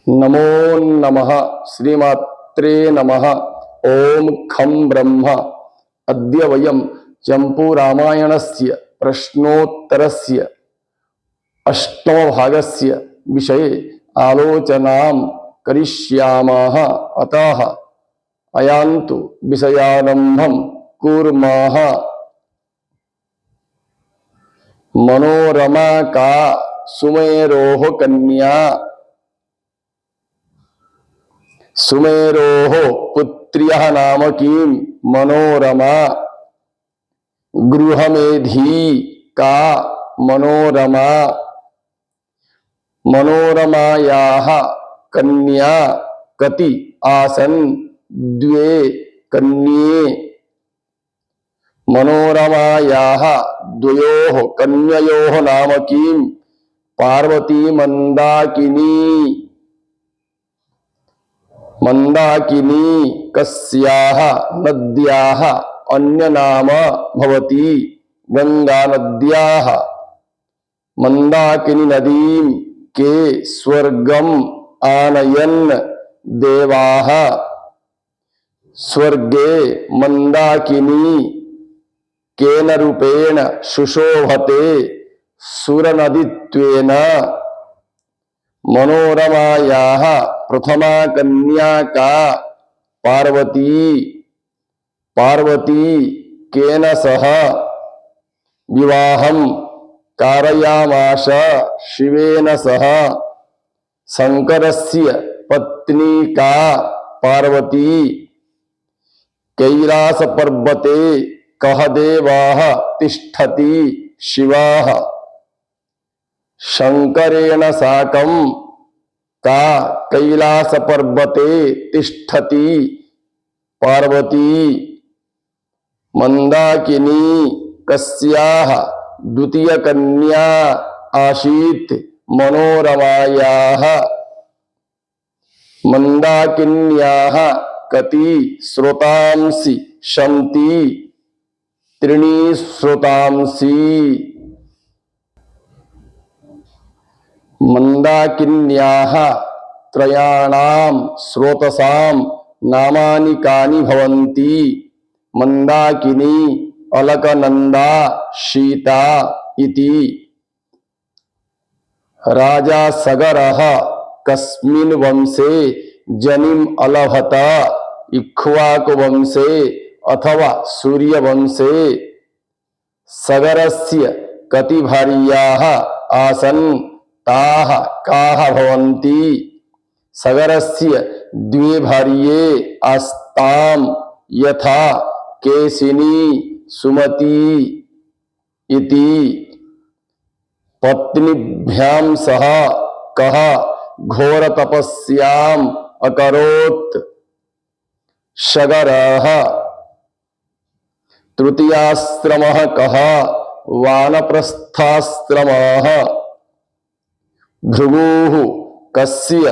नमो नमः श्रीमात्रे नमः। ओम खं ब्रह्म। अद्य वयं चंपूरामायणस्य प्रश्नोत्तरस्य अष्टमभागस्य विषये आलोचनां करिष्यामः। अतः अयान्तु विषयारम्भं कुर्मः। मनोरमा का सुमेरोः कन्या। सुमेरोः पुत्र्यः नाम किं मनोरमा। गृहमेधी का मनोरमा। मनोरमायाः कन्या कति आसन् द्वे कन्ये। मनोरमायाः द्वयोः कन्ययोः नाम किं पार्वती मंदाकिनी। मंदाकिनी कस्याः नद्याः अन्यनाम भवति गंगा नद्याः। मंदाकिनी नदीं के स्वर्गम् आनयन् देवाः। स्वर्गे मंदाकिनी केन रूपेण सुशोभते सुरनदीत्वेन। मनोरमायाः प्रथमा कन्या का पार्वती। पार्वती केन सह विवाहं कारयामास शिवेन सह। शंकरस्य पत्नी का पार्वती। कैलास पर्वते कः देवाः तिष्ठति शिवाः। शंकरेण साकं का कैलास पर्वते तिष्ठति पार्वती। मंदाकिनी कस्याः द्वितीय कन्या आसीत् मनोरमायाः। मंदाकिन्याः कति श्रोतांसि सन्ति त्रीणि श्रोतांसि। मंदाकिन्याः त्रयाणां स्रोतसां नामानि कानि भवन्ति। मंदाकिनी अलकनंदा सीता इति। राजा सगरः कस्मिन् वंशे जनिम् अलभत इक्ष्वाकु वंशे अथवा सूर्य वंशे। सगरस्य कति भार्याः आसन् ताः काः भवन्ति। सगरस्य द्वे भार्ये आस्ताम् यथा केशिनी सुमती इति। पत्नीभ्यां सह कः घोर तपस्याम् अकरोत्। सगरः। तृतीयाश्रमः कः वानप्रस्थाश्रमः। भृगुः कस्य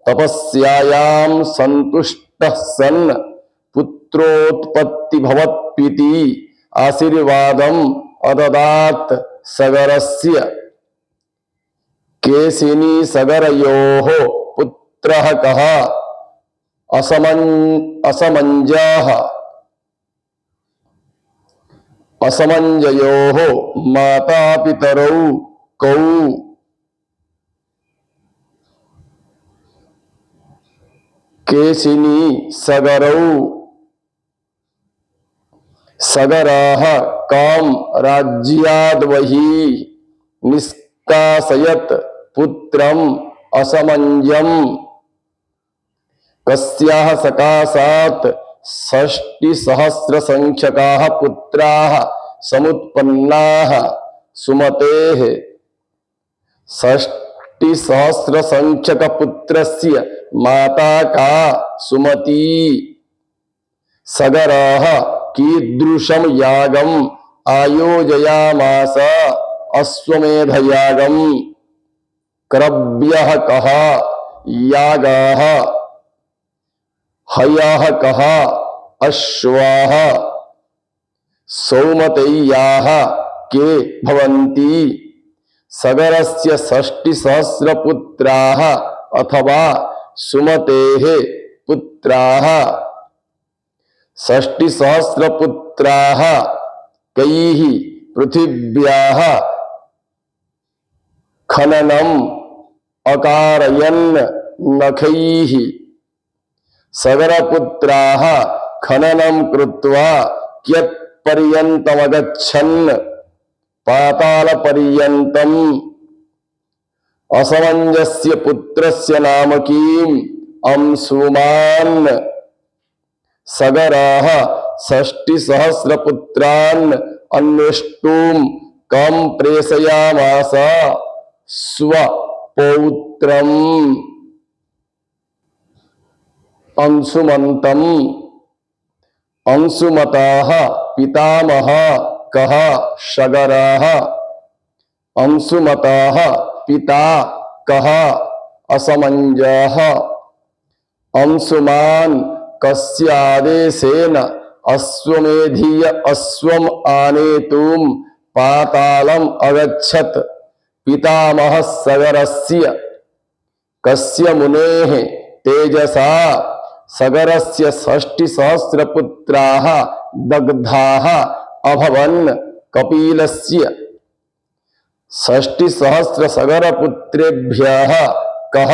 तपस्यायां सन्तुष्टः सन् पुत्रोत्पत्ति भवत्पिति आशीर्वादम् अददात् सगरस्य। केशिनी सगरयोः पुत्रः कः असमञ्जः। असमञ्जयोः मातापितरौ कौ। केशिनी सगरौ। सगरः कां राज्याद् बहिः निष्कासयत् पुत्रम् असमञ्जम्। कस्याः सकाशात् 60,000 पुत्राः समुत्पन्नाः सुमतेः। 60,000 पुत्रस्य माता का सुमती। सगरः कीदृशं यागम् आयोजयामास अश्वमेधयागम्। क्रव्यः कः यागाः। हयः कः अश्वाः। सौमतय्याः के भवन्ति। सगरस्य 60,000 पुत्राः अथवा सुमतेः पुत्राः षष्टिसहस्रपुत्राः कैः पृथिव्याः खननम् अकारयन् नखैः सगरपुत्राः खननं कृत्वा कियत्पर्यन्तमगच्छन् पातालपर्यन्तम् असमञ्जस्य पुत्रस्य नाम किम् अंशुमान् सगराः षष्टिसहस्रपुत्रान् अन्वेष्टुं कं प्रेषयामास स्वपौत्रम् अंशुमन्तम् अंशुमताः पितामहः कः सगराः अंशुमताः पिता कः असमञ्जः अंशुमान् कस्य आदेशेन अश्वमेधीय अश्वम् आनेतुं पातालम् अगच्छत् पितामहः सगरस्य कस्य मुनेः तेजसा सगरस्य षष्टिसहस्रपुत्राः दग्धाः अभवन् कपिलस्य षष्टिसहस्रसगरपुत्रेभ्यः कः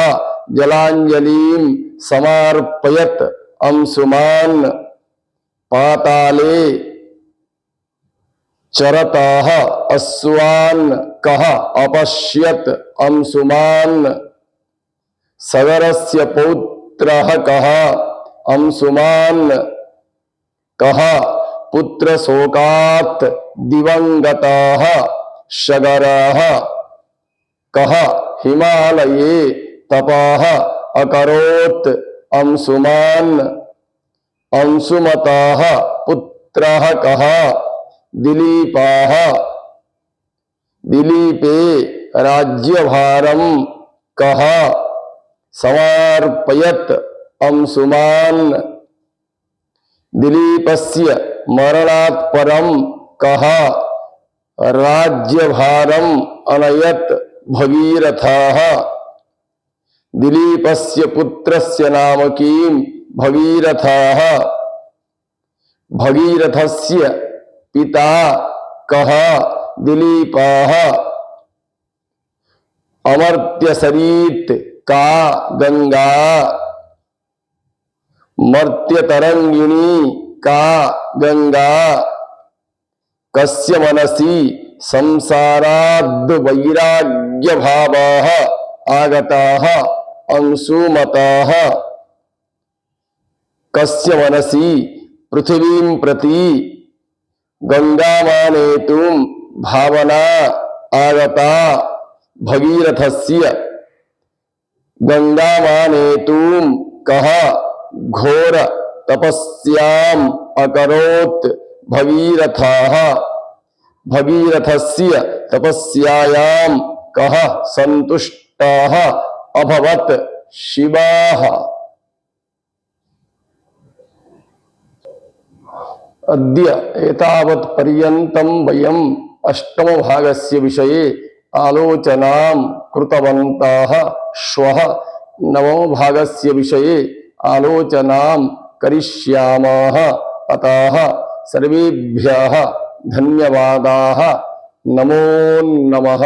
जलाञ्जलिं समार्पयत् अंशुमान् पाताले चरतः अश्वान् कः अपश्यत् अंशुमान् सगरस्य पौत्रः कः अंशुमान् कः पुत्रशोकात् दिवंगतः सगरः कः हिमालये तपः अकरोत् अंशुमान् अंशुमतः पुत्रः कः दिलीपः दिलीपे राज्यभारं कः समर्पयत् अंशुमान् दिलीपस्य मरणात् परं कः राज्यभारम् अनयत् भगीरथः दिलीपस्य पुत्रस्य नाम किम् भगीरथः भगीरथस्य पिता कः दिलीपः अमर्त्यसरीत् का गंगा मर्त्यतरंगिणी का गंगा कस्य मनसि संसाराद् वैराग्यभावः आगतः अंशुमतः कस्य मनसि पृथिवीं प्रति गंगामानेतुं भावना आगता भगीरथस्य गंगामानेतुं कः घोर तपस्याम् अकरोत् भगीरथः भगीरथस्य तपस्यायां कः सन्तुष्टः अभवत् शिवः। अद्य एतावत् पर्यन्तं वयम् अष्टमभागस्य विषये आलोचनां कृतवन्तः। श्वः नवमभागस्य विषये आलोचनां करिष्यामः। अतः सर्वेभ्यः धन्यवादाः। नमो नमः।